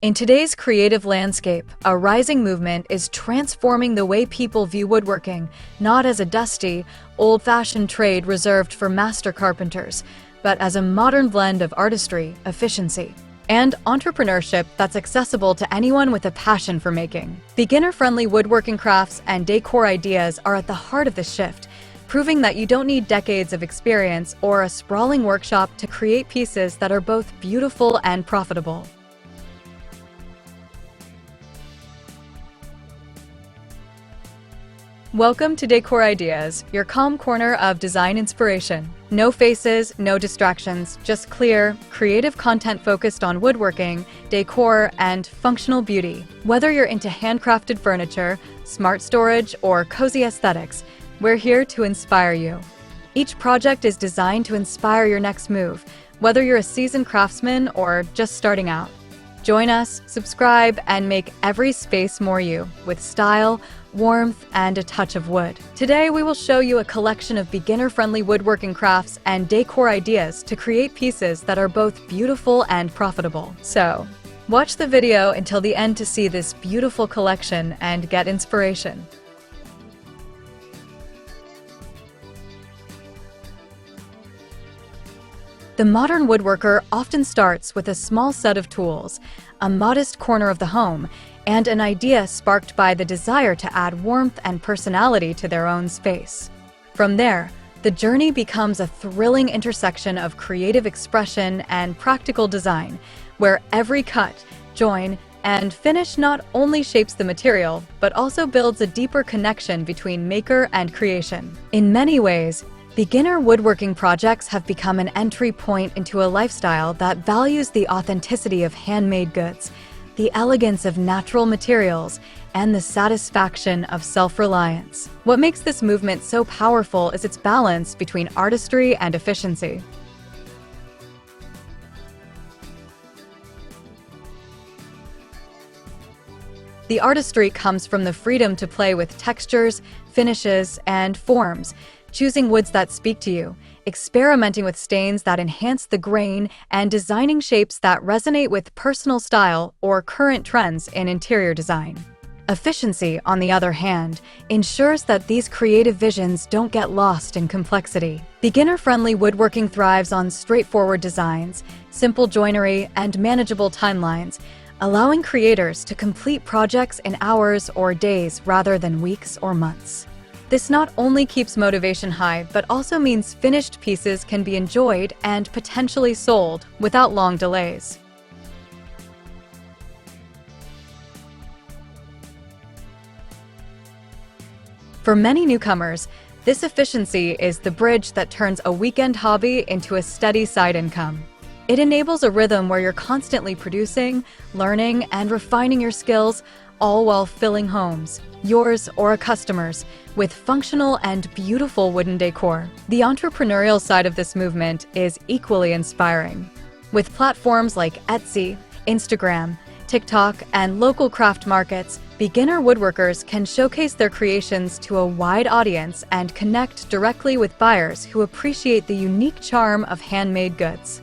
In today's creative landscape, a rising movement is transforming the way people view woodworking, not as a dusty, old-fashioned trade reserved for master carpenters, but as a modern blend of artistry, efficiency, and entrepreneurship that's accessible to anyone with a passion for making. Beginner-friendly woodworking crafts and decor ideas are at the heart of this shift, proving that you don't need decades of experience or a sprawling workshop to create pieces that are both beautiful and profitable. Welcome to Décor Ideas, your calm corner of design inspiration. No faces, no distractions, just clear, creative content focused on woodworking, decor, and functional beauty. Whether you're into handcrafted furniture, smart storage, or cozy aesthetics, we're here to inspire you. Each project is designed to inspire your next move, whether you're a seasoned craftsman or just starting out. Join us, subscribe, and make every space more you, with style, warmth, and a touch of wood. Today, we will show you a collection of beginner-friendly woodworking crafts and decor ideas to create pieces that are both beautiful and profitable. So, watch the video until the end to see this beautiful collection and get inspiration. The modern woodworker often starts with a small set of tools, a modest corner of the home, and an idea sparked by the desire to add warmth and personality to their own space. From there, the journey becomes a thrilling intersection of creative expression and practical design, where every cut, join, and finish not only shapes the material, but also builds a deeper connection between maker and creation. In many ways, beginner woodworking projects have become an entry point into a lifestyle that values the authenticity of handmade goods, the elegance of natural materials, and the satisfaction of self-reliance. What makes this movement so powerful is its balance between artistry and efficiency. The artistry comes from the freedom to play with textures, finishes, and forms, choosing woods that speak to you, experimenting with stains that enhance the grain, and designing shapes that resonate with personal style or current trends in interior design. Efficiency, on the other hand, ensures that these creative visions don't get lost in complexity. Beginner-friendly woodworking thrives on straightforward designs, simple joinery, and manageable timelines, allowing creators to complete projects in hours or days rather than weeks or months. This not only keeps motivation high, but also means finished pieces can be enjoyed and potentially sold without long delays. For many newcomers, this efficiency is the bridge that turns a weekend hobby into a steady side income. It enables a rhythm where you're constantly producing, learning, and refining your skills, all while filling homes, yours or a customer's, with functional and beautiful wooden decor. The entrepreneurial side of this movement is equally inspiring. With platforms like Etsy, Instagram, TikTok, and local craft markets, beginner woodworkers can showcase their creations to a wide audience and connect directly with buyers who appreciate the unique charm of handmade goods.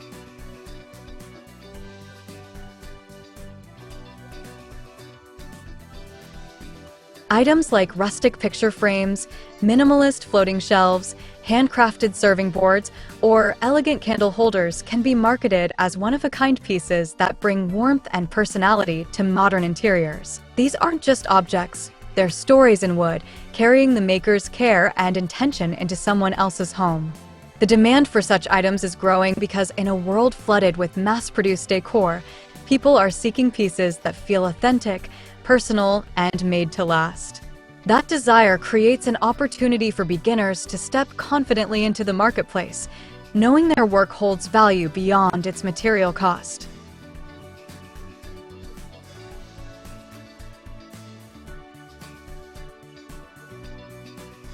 Items like rustic picture frames, minimalist floating shelves, handcrafted serving boards, or elegant candle holders can be marketed as one-of-a-kind pieces that bring warmth and personality to modern interiors. These aren't just objects, they're stories in wood, carrying the maker's care and intention into someone else's home. The demand for such items is growing because in a world flooded with mass-produced decor, people are seeking pieces that feel authentic, personal, and made to last. That desire creates an opportunity for beginners to step confidently into the marketplace, knowing their work holds value beyond its material cost.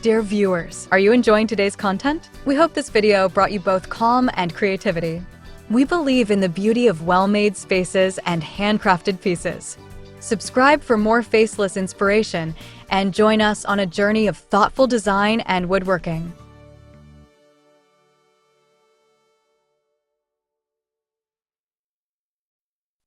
Dear viewers, are you enjoying today's content? We hope this video brought you both calm and creativity. We believe in the beauty of well-made spaces and handcrafted pieces. Subscribe for more faceless inspiration and join us on a journey of thoughtful design and woodworking.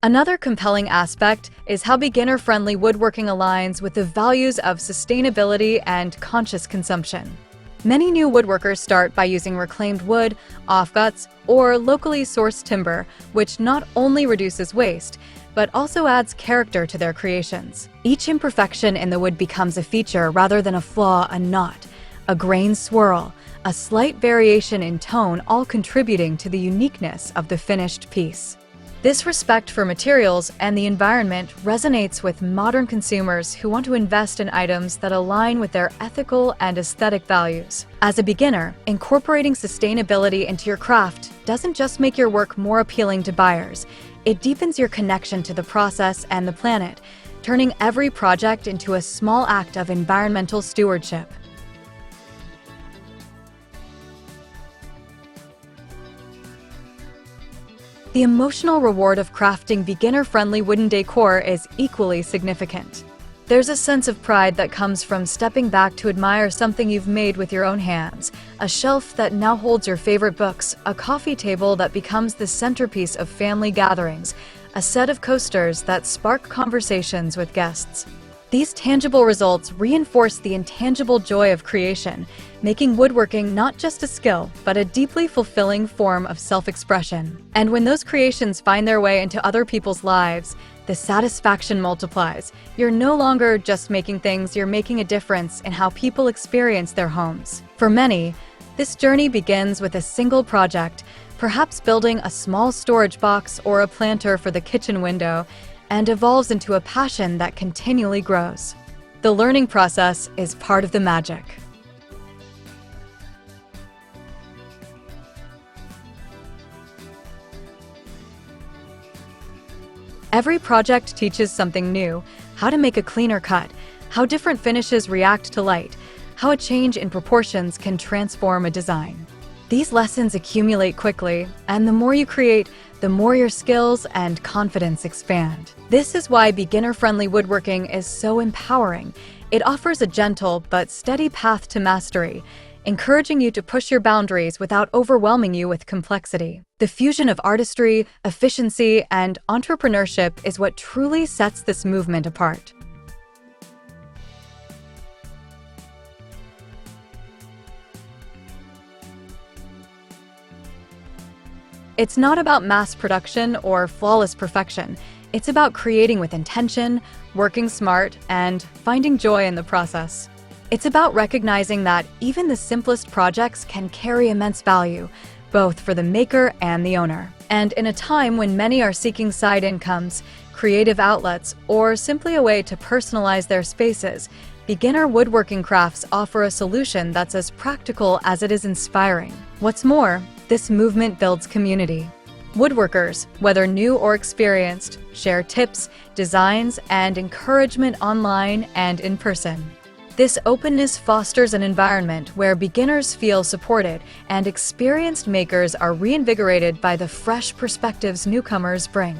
Another compelling aspect is how beginner-friendly woodworking aligns with the values of sustainability and conscious consumption. Many new woodworkers start by using reclaimed wood, offcuts, or locally sourced timber, which not only reduces waste, but also adds character to their creations. Each imperfection in the wood becomes a feature rather than a flaw, a knot, a grain swirl, a slight variation in tone, all contributing to the uniqueness of the finished piece. This respect for materials and the environment resonates with modern consumers who want to invest in items that align with their ethical and aesthetic values. As a beginner, incorporating sustainability into your craft doesn't just make your work more appealing to buyers, it deepens your connection to the process and the planet, turning every project into a small act of environmental stewardship. The emotional reward of crafting beginner-friendly wooden decor is equally significant. There's a sense of pride that comes from stepping back to admire something you've made with your own hands, a shelf that now holds your favorite books, a coffee table that becomes the centerpiece of family gatherings, a set of coasters that spark conversations with guests. These tangible results reinforce the intangible joy of creation, making woodworking not just a skill, but a deeply fulfilling form of self-expression. And when those creations find their way into other people's lives, the satisfaction multiplies. You're no longer just making things, you're making a difference in how people experience their homes. For many, this journey begins with a single project, perhaps building a small storage box or a planter for the kitchen window, and evolves into a passion that continually grows. The learning process is part of the magic. Every project teaches something new: how to make a cleaner cut, how different finishes react to light, how a change in proportions can transform a design. These lessons accumulate quickly, and the more you create, the more your skills and confidence expand. This is why beginner-friendly woodworking is so empowering. It offers a gentle but steady path to mastery, encouraging you to push your boundaries without overwhelming you with complexity. The fusion of artistry, efficiency, and entrepreneurship is what truly sets this movement apart. It's not about mass production or flawless perfection. It's about creating with intention, working smart, and finding joy in the process. It's about recognizing that even the simplest projects can carry immense value, both for the maker and the owner. And in a time when many are seeking side incomes, creative outlets, or simply a way to personalize their spaces, beginner woodworking crafts offer a solution that's as practical as it is inspiring. What's more, this movement builds community. Woodworkers, whether new or experienced, share tips, designs, and encouragement online and in person. This openness fosters an environment where beginners feel supported and experienced makers are reinvigorated by the fresh perspectives newcomers bring.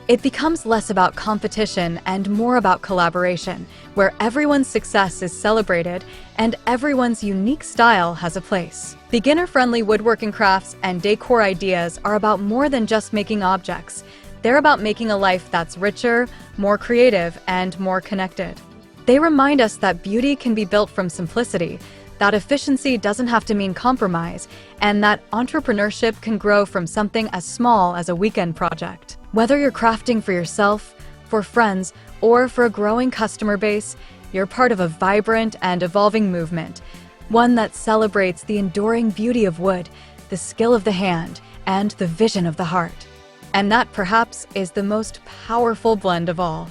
It becomes less about competition and more about collaboration, where everyone's success is celebrated and everyone's unique style has a place. Beginner-friendly woodworking crafts and decor ideas are about more than just making objects. They're about making a life that's richer, more creative, and more connected. They remind us that beauty can be built from simplicity, that efficiency doesn't have to mean compromise, and that entrepreneurship can grow from something as small as a weekend project. Whether you're crafting for yourself, for friends, or for a growing customer base, you're part of a vibrant and evolving movement, one that celebrates the enduring beauty of wood, the skill of the hand, and the vision of the heart. And that, perhaps, is the most powerful blend of all.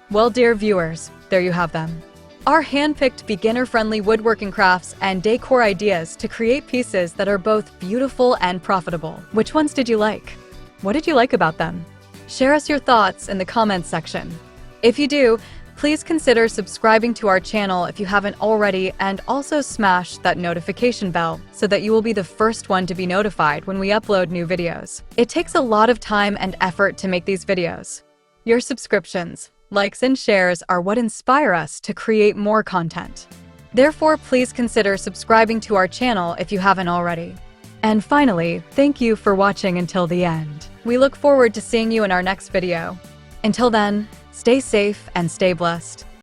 Well, dear viewers, there you have them. Our hand-picked beginner-friendly woodworking crafts and decor ideas to create pieces that are both beautiful and profitable. Which ones did you like? What did you like about them? Share us your thoughts in the comments section. If you do, please consider subscribing to our channel if you haven't already, and also smash that notification bell so that you will be the first one to be notified when we upload new videos. It takes a lot of time and effort to make these videos. Your subscriptions, likes, and shares are what inspire us to create more content. Therefore, please consider subscribing to our channel if you haven't already. And finally, thank you for watching until the end. We look forward to seeing you in our next video. Until then, stay safe and stay blessed.